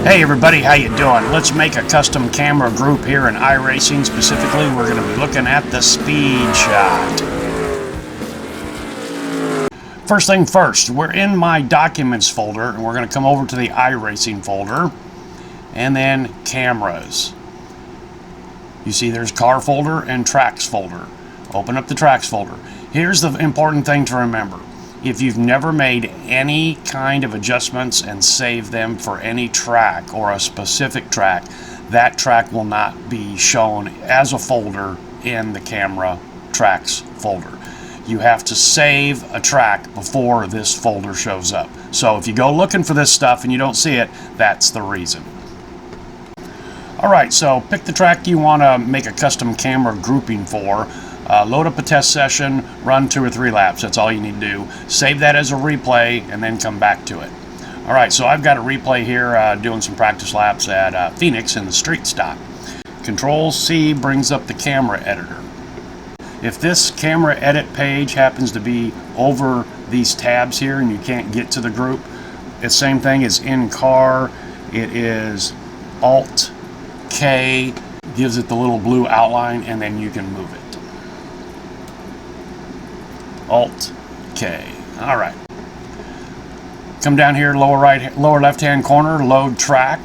Hey everybody, how you doing? Let's make a custom camera group here in iRacing. Specifically, we're going to be looking at the speed shot. First thing first, we're in my documents folder and we're going to come over to the iRacing folder and then cameras. You see there's car folder and tracks folder. Open up the tracks folder. Here's the important thing to remember. If you've never made any kind of adjustments and saved them for any track or a specific track, that track will not be shown as a folder in the camera tracks folder. You have to save a track before this folder shows up. So if you go looking for this stuff and you don't see it, that's the reason. Alright, so pick the track you want to make a custom camera grouping for. Load up a test session, run 2 or 3 laps. That's all you need to do. Save that as a replay and then come back to it. Alright, so I've got a replay here doing some practice laps at Phoenix in the street stock. Control C brings up the camera editor. If this camera edit page happens to be over these tabs here and you can't get to the group, it's the same thing as in car. It is Alt K, gives it the little blue outline, and then you can move it. Alt K. Alright. Come down here, lower left hand corner, load track.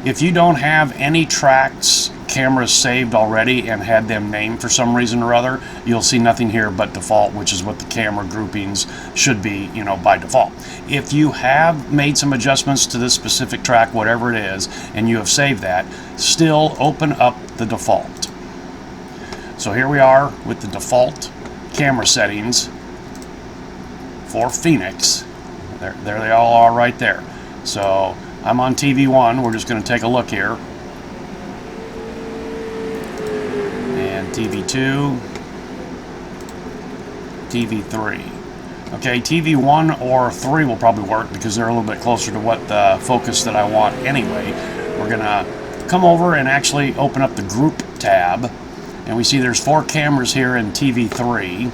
If you don't have any tracks cameras saved already and had them named for some reason or other, you'll see nothing here but default, which is what the camera groupings should be, by default. If you have made some adjustments to this specific track, whatever it is, and you have saved that, still open up the default. So here we are with the default camera settings for Phoenix. There they all are right there. So I'm on TV1. We're just going to take a look here. And TV2, TV3. Okay, TV1 or 3 will probably work because they're a little bit closer to what the focus that I want anyway. We're going to come over and actually open up the group tab. And we see there's 4 cameras here in TV3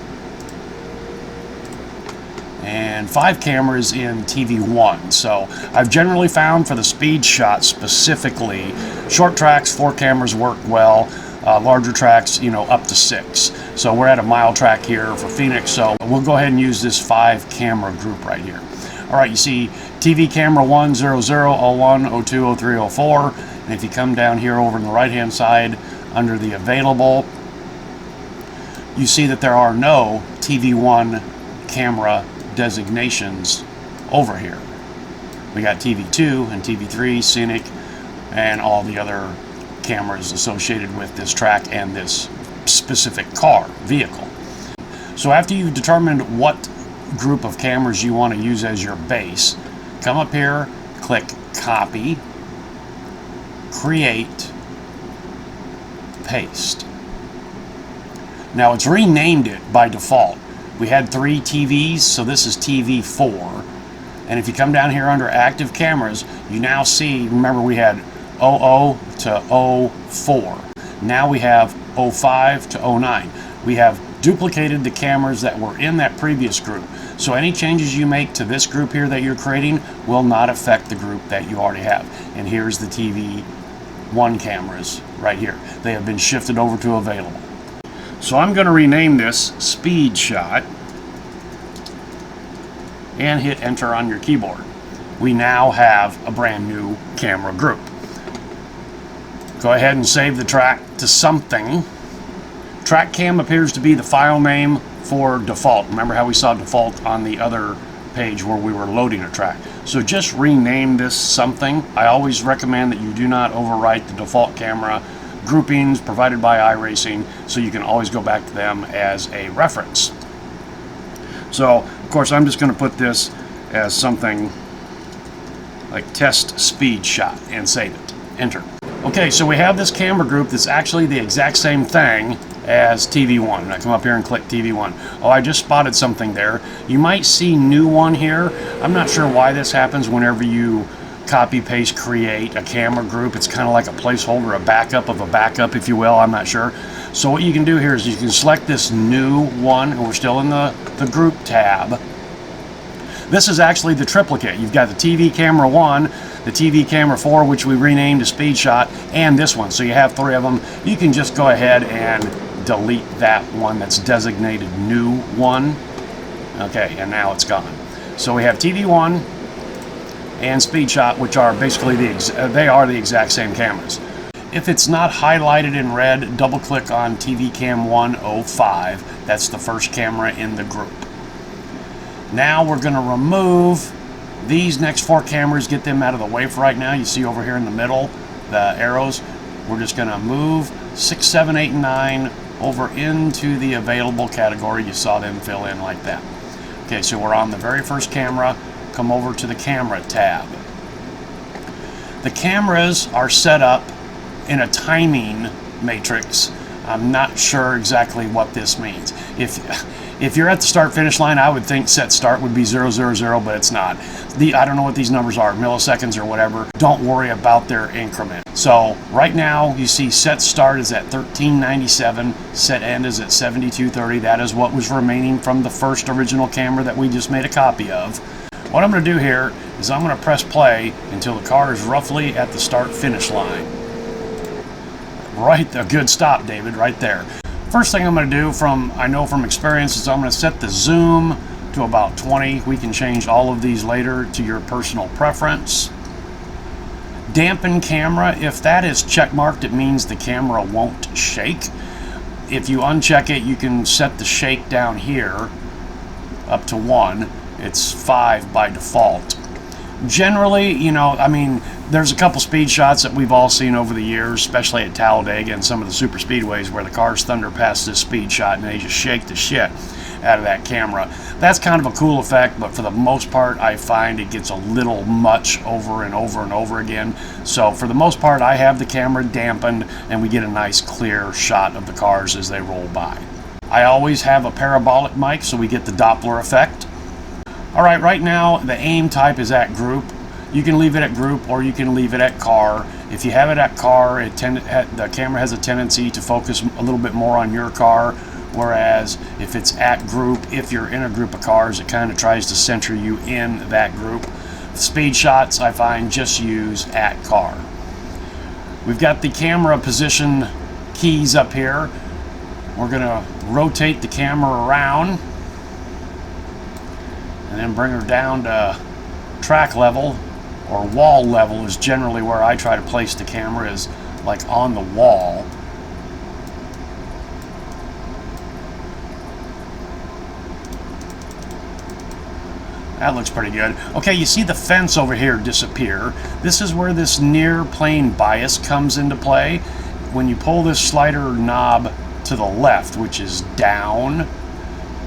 and 5 cameras in TV1. So I've generally found for the speed shot specifically, short tracks 4 cameras work well, larger tracks up to 6. So we're at a mile track here for Phoenix, so we'll go ahead and use this 5 camera group right here. Alright, you see TV camera 1, 0, 0, 01, 02, 03, 04, and if you come down here over on the right hand side under the available, you see that there are no TV1 camera designations over here. We got TV2 and TV3, Scenic, and all the other cameras associated with this track and this specific vehicle. So after you've determined what group of cameras you want to use as your base, come up here, click Copy, Create, Paste. Now it's renamed it by default. We had 3 TVs, so this is TV4. And if you come down here under active cameras, you now see, remember we had 00 to 04. Now we have 05 to 09. We have duplicated the cameras that were in that previous group. So any changes you make to this group here that you're creating will not affect the group that you already have. And here's the TV1 cameras right here. They have been shifted over to available. So I'm going to rename this Speed Shot and hit enter on your keyboard. We now have a brand new camera group. Go ahead and save the track to something. Track cam appears to be the file name for default. Remember how we saw default on the other page where we were loading a track. So just rename this something. I always recommend that you do not overwrite the default camera groupings provided by iRacing, so you can always go back to them as a reference. So of course I'm just going to put this as something like test speed shot and save it. Enter. Okay, so we have this camera group that's actually the exact same thing as TV1. I come up here and click TV1. Oh, I just spotted something there. You might see new one here. I'm not sure why this happens whenever you copy, paste, create a camera group. It's kind of like a placeholder, a backup of a backup, if you will. I'm not sure. So what you can do here is you can select this new one, and we're still in the group tab. This is actually the triplicate. You've got the TV camera 1, the TV camera 4, which we renamed to Speed Shot, and this one. So you have 3 of them. You can just go ahead and delete that one that's designated new one. Okay, and now it's gone. So we have TV1 and Speed Shot, which are basically they are the exact same cameras. If it's not highlighted in red, double click on TV Cam 105. That's the first camera in the group. Now we're going to remove these next 4 cameras, get them out of the way for right now. You see over here in the middle, the arrows. We're just going to move 6, 7, 8, and 9 over into the available category. You saw them fill in like that. Okay, so we're on the very first camera. Come over to the camera tab. The cameras are set up in a timing matrix. I'm not sure exactly what this means. If you're at the start finish line, I would think set start would be 000, but it's not. I don't know what these numbers are, milliseconds or whatever. Don't worry about their increment. So right now you see set start is at 1397, set end is at 7230. That is what was remaining from the first original camera that we just made a copy of. What I'm going to do here is I'm going to press play until the car is roughly at the start finish line. Right, a good stop, David, right there. First thing I'm going to do, I know from experience, is I'm going to set the zoom to about 20. We can change all of these later to your personal preference. Dampen camera, if that is check marked, it means the camera won't shake. If you uncheck it, you can set the shake down here up to 1. It's 5 by default. Generally, you know, I mean, there's a couple speed shots that we've all seen over the years, especially at Talladega and some of the super speedways where the cars thunder past this speed shot and they just shake the shit out of that camera. That's kind of a cool effect, but for the most part, I find it gets a little much over and over and over again. So for the most part, I have the camera dampened and we get a nice clear shot of the cars as they roll by. I always have a parabolic mic so we get the Doppler effect. All right, right now the aim type is at group. You can leave it at group or you can leave it at car. If you have it at car, the camera has a tendency to focus a little bit more on your car, whereas if it's at group, if you're in a group of cars, it kind of tries to center you in that group. Speed shots, I find, just use at car. We've got the camera position keys up here. We're going to rotate the camera around and then bring her down to track level, or wall level is generally where I try to place the camera, is like on the wall. That looks pretty good. Okay, you see the fence over here disappear. This is where this near plane bias comes into play. When you pull this slider knob to the left, which is down,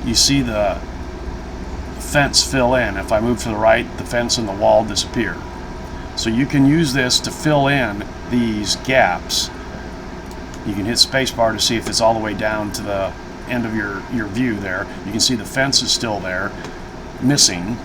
you see the fence fill in. If I move to the right, the fence and the wall disappear. So you can use this to fill in these gaps. You can hit spacebar to see if it's all the way down to the end of your view there. You can see the fence is still there, missing.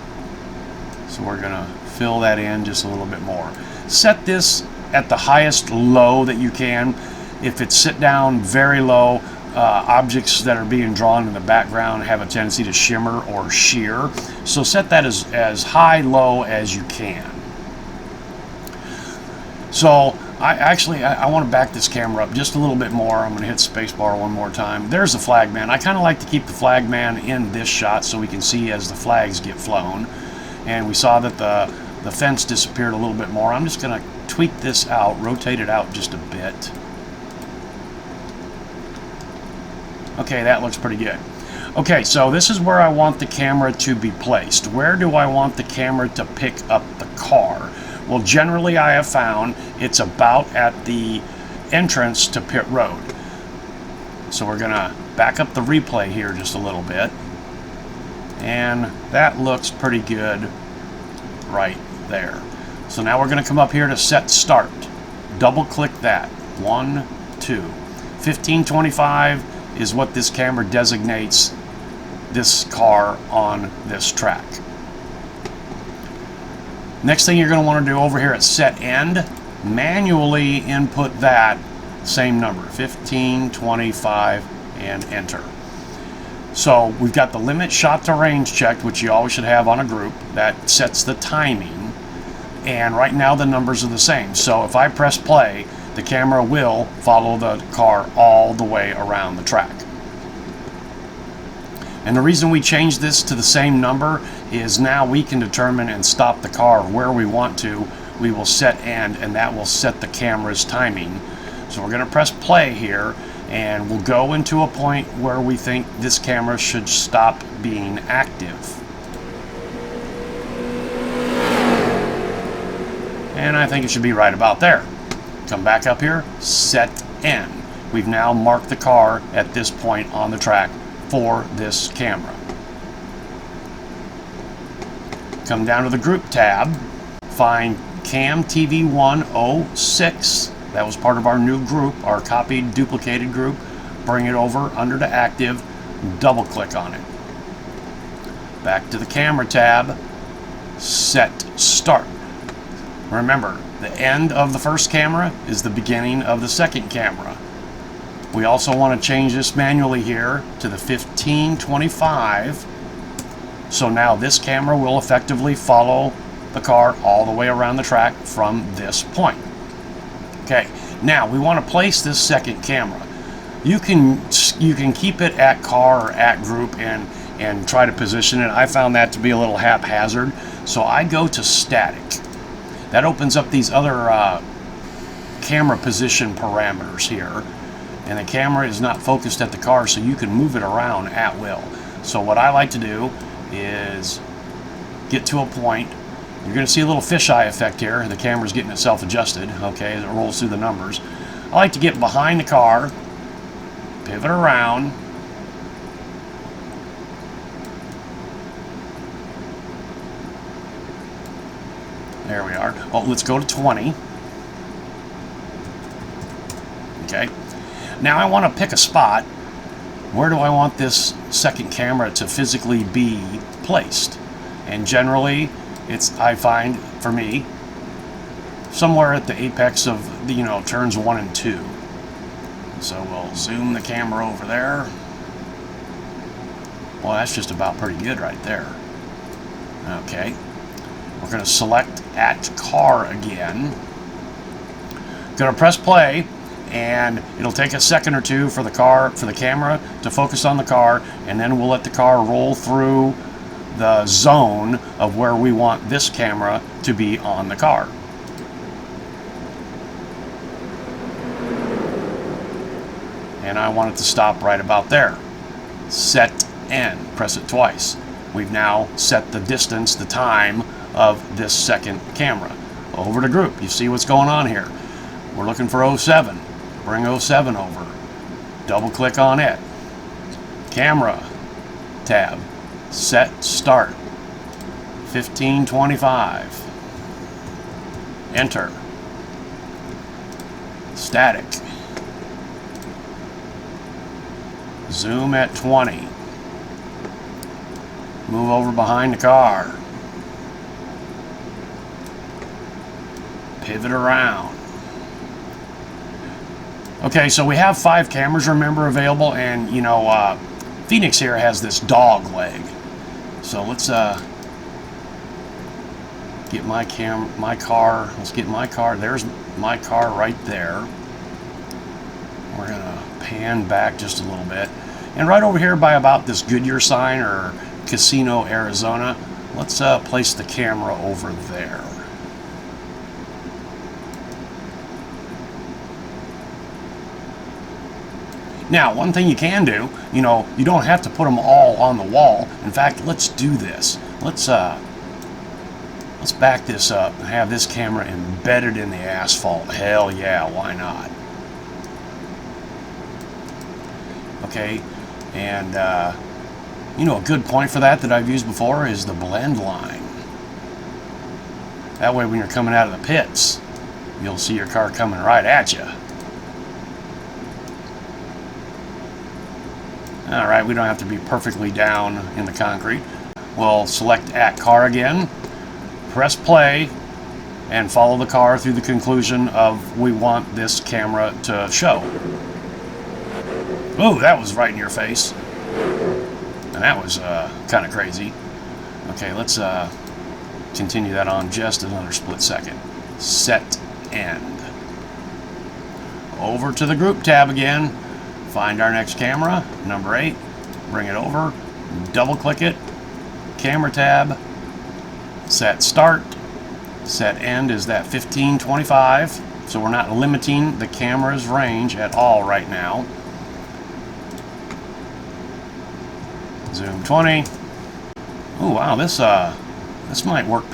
So we're going to fill that in just a little bit more. Set this at the highest low that you can. If it's sit down very low, objects that are being drawn in the background have a tendency to shimmer or shear. So set that as high, low as you can. So I want to back this camera up just a little bit more. I'm going to hit spacebar one more time. There's the flagman. I kind of like to keep the flagman in this shot so we can see as the flags get flown. And we saw that the fence disappeared a little bit more. I'm just going to tweak this out, rotate it out just a bit. Okay, that looks pretty good. Okay, so this is where I want the camera to be placed. Where do I want the camera to pick up the car? Well, generally I have found it's about at the entrance to pit road. So we're going to back up the replay here just a little bit. And that looks pretty good right there. So now we're going to come up here to set start. Double click that. 1, 2. 1525 is what this camera designates this car on this track. Next thing you're going to want to do over here at set end, manually input that same number, 1525, and enter. So we've got the limit shot to range checked, which you always should have on a group. That sets the timing. And right now the numbers are the same. So if I press play, the camera will follow the car all the way around the track. And the reason we changed this to the same number is now we can determine and stop the car where we want to. We will set end, and that will set the camera's timing. So we're going to press play here, and we'll go into a point where we think this camera should stop being active. And I think it should be right about there. Come back up here, set end. We've now marked the car at this point on the track for this camera. Come down to the group tab, find Cam TV 106. That was part of our new group, our copied, duplicated group. Bring it over under to active, double click on it. Back to the camera tab, set start. Remember, the end of the first camera is the beginning of the second camera. We also want to change this manually here to the 1525. So now this camera will effectively follow the car all the way around the track from this point. Okay, now we want to place this second camera. You can keep it at car or at group and try to position it. I found that to be a little haphazard, so I go to static. That opens up these other camera position parameters here, and the camera is not focused at the car, so you can move it around at will. So what I like to do is get to a point. You're going to see a little fisheye effect here. The camera's getting itself adjusted, okay, as it rolls through the numbers. I like to get behind the car, pivot around, there we are. Oh, let's go to 20. Okay. Now I want to pick a spot. Where do I want this second camera to physically be placed? And generally, it's, I find, for me, somewhere at the apex of the, turns 1 and 2. So we'll zoom the camera over there. Well, that's just about pretty good right there. Okay. We're going to select at car again. Going to press play, and it'll take a second or two for the camera to focus on the car, and then we'll let the car roll through the zone of where we want this camera to be on the car. And I want it to stop right about there. Set end. Press it twice. We've now set the distance, the time of this second camera. Over to group. You see what's going on here. We're looking for 07. Bring 07 over. Double click on it. Camera tab. Set start. 1525. Enter. Static. Zoom at 20. Move over behind the car. Pivot around. Okay, so we have 5 cameras, remember, available, and Phoenix here has this dog leg. So let's get my car. Let's get my car. There's my car right there. We're gonna pan back just a little bit, and right over here by about this Goodyear sign or Casino, Arizona, let's place the camera over there. Now, one thing you can do, you don't have to put them all on the wall. In fact, let's do this. Let's back this up and have this camera embedded in the asphalt. Hell yeah, why not? Okay, and a good point for that I've used before is the blend line. That way when you're coming out of the pits, you'll see your car coming right at you. Alright, we don't have to be perfectly down in the concrete. We'll select at car again, press play, and follow the car through the conclusion of we want this camera to show. Oh, that was right in your face. And that was kind of crazy. Okay, let's continue that on just another split second. Set end. Over to the group tab again. Find our next camera, number 8. Bring it over. Double click it. Camera tab. Set start. Set end is that 1525. So we're not limiting the camera's range at all right now. Zoom 20. Oh wow, this might work.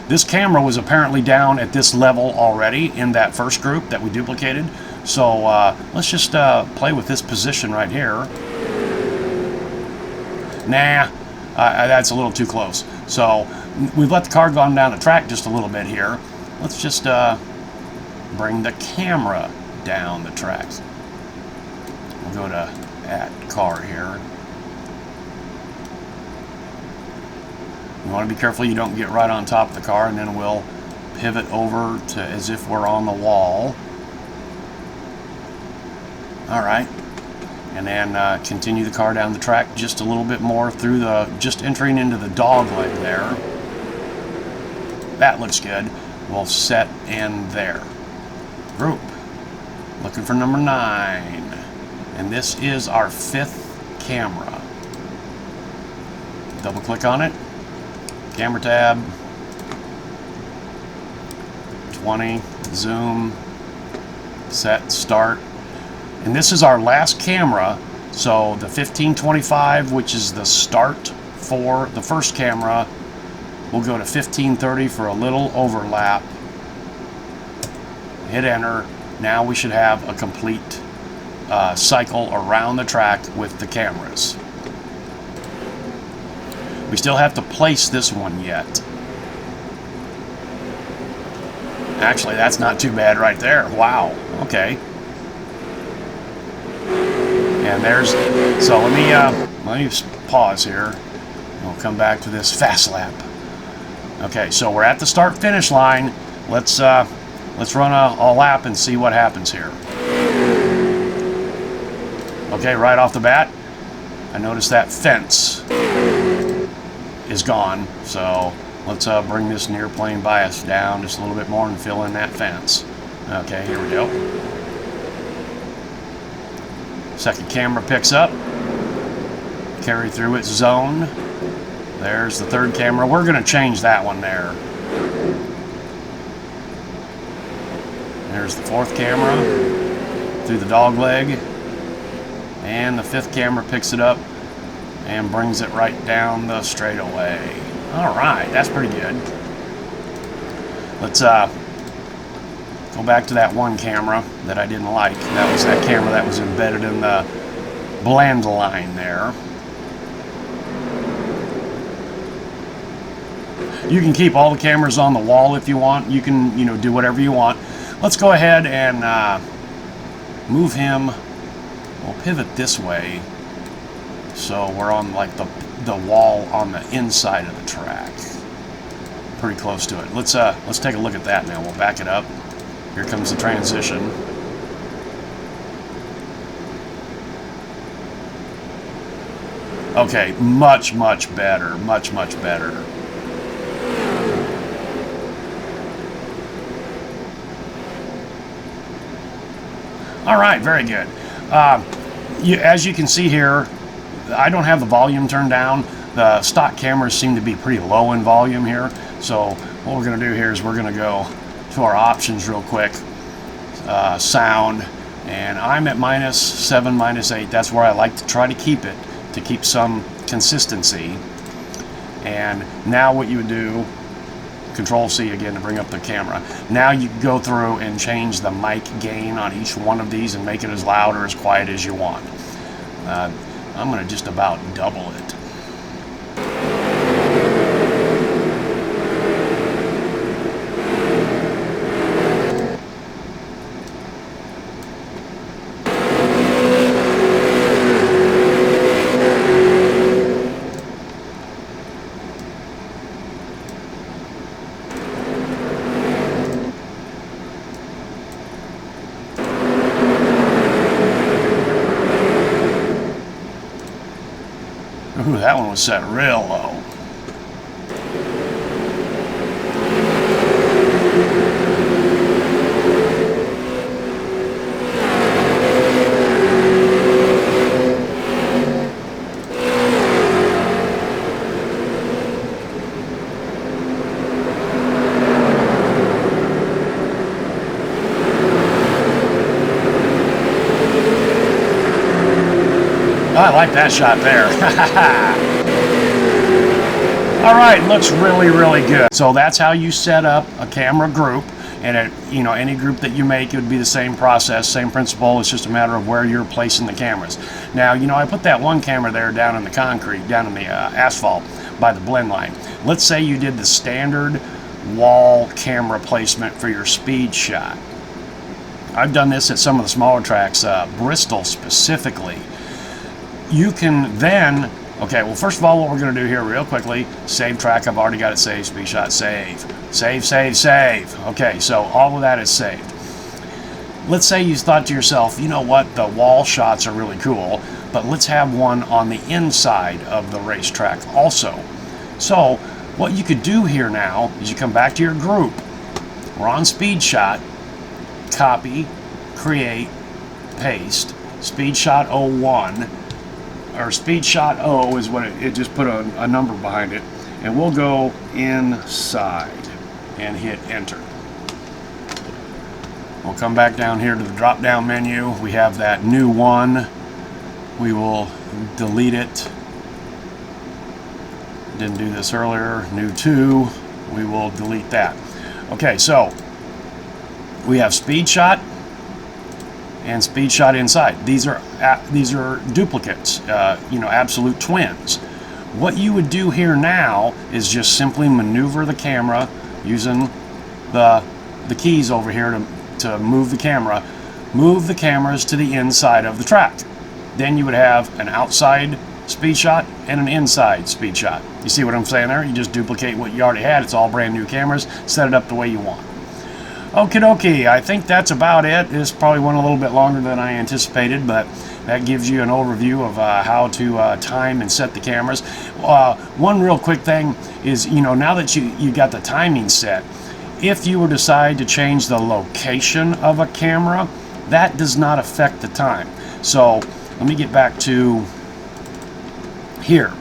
This camera was apparently down at this level already in that first group that we duplicated. So let's just play with this position right here. Nah, that's a little too close. So we've let the car go down the track just a little bit here. Let's just bring the camera down the tracks. We'll go to add car here. You want to be careful you don't get right on top of the car, and then we'll pivot over to as if we're on the wall. Alright, and then continue the car down the track just a little bit more through the, just entering into the dog leg there. That looks good. We'll set in there. Group. Looking for number 9. And this is our 5th camera. Double click on it. Camera tab. 20. Zoom. Set. Start. And this is our last camera. So the 1525, which is the start for the first camera, we'll go to 1530 for a little overlap. Hit enter. Now we should have a complete cycle around the track with the cameras. We still have to place this one yet. Actually, that's not too bad right there. Wow. Okay. And there's, so let me pause here. We'll come back to this fast lap. Okay, so we're at the start finish line. Let's run a lap and see what happens here. Okay, right off the bat, I noticed that fence is gone. So let's bring this near plane bias down just a little bit more and fill in that fence. Okay, here we go. Second camera picks up. Carry through its zone. There's the third camera. We're going to change that one there. There's the fourth camera through the dog leg. And the fifth camera picks it up and brings it right down the straightaway. Alright, that's pretty good. Let's go back to that one camera that I didn't like. That was that camera that was embedded in the blend line there. You can keep all the cameras on the wall if you want. You can, do whatever you want. Let's go ahead and move him. We'll pivot this way, so we're on like the wall on the inside of the track. Pretty close to it. Let's take a look at that now. We'll back it up. Here comes the transition. Okay, much better. Much better. All right, very good. As you can see here, I don't have the volume turned down. The stock cameras seem to be pretty low in volume here. So what we're going to do here is we're going to go to our options real quick. Sound, and I'm at -7, -8. That's where I like to try to keep it, to keep some consistency. And now what you would do, Control C again to bring up the camera. Now you can go through and change the mic gain on each one of these and make it as loud or as quiet as you want. I'm going to just about double it. Ooh, that one was set real low. I like that shot there. All right, looks really, really good. So that's how you set up a camera group. And you know, any group that you make, it would be the same process, same principle. It's just a matter of where you're placing the cameras. Now, you know, I put that one camera there down in the concrete, down in the asphalt by the blend line. Let's say you did the standard wall camera placement for your speed shot. I've done this at some of the smaller tracks, Bristol specifically. You can then, okay, well, first of all, what we're going to do here real quickly, save track. I've already got it saved. Speed shot, save. Save, save, save. Okay, so all of that is saved. Let's say you thought to yourself, you know what, the wall shots are really cool, but let's have one on the inside of the racetrack also. So what you could do here now is you come back to your group. We're on speed shot, copy, create, paste, speed shot 01. Or speed shot O is what it just put a number behind it, and we'll go inside and hit enter. We'll come back down here to the drop down menu. We have that new one. We will delete it. Didn't do this earlier. New 2. We will delete that. Okay, so we have speed shot and speed shot inside. These are duplicates, you know, absolute twins. What you would do here now is just simply maneuver the camera using the keys over here to move the camera. Move the cameras to the inside of the track. Then you would have an outside speed shot and an inside speed shot. You see what I'm saying there? You just duplicate what you already had. It's all brand new cameras. Set it up the way you want. Okie dokie, I think that's about it. This probably went a little bit longer than I anticipated, but that gives you an overview of how to time and set the cameras. One real quick thing is, you know, now that you got the timing set, if you were to decide to change the location of a camera, that does not affect the time. So let me get back to here.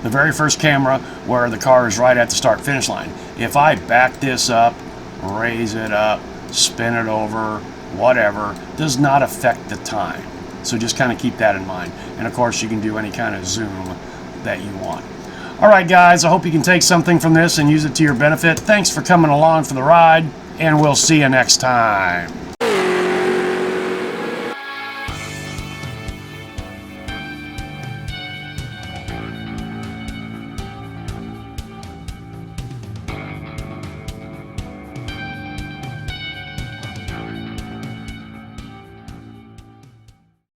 The very first camera where the car is right at the start finish line. If I back this up, raise it up, spin it over, whatever, does not affect the time. So just kind of keep that in mind. And of course you can do any kind of zoom that you want. Alright guys, I hope you can take something from this and use it to your benefit. Thanks for coming along for the ride, and we'll see you next time.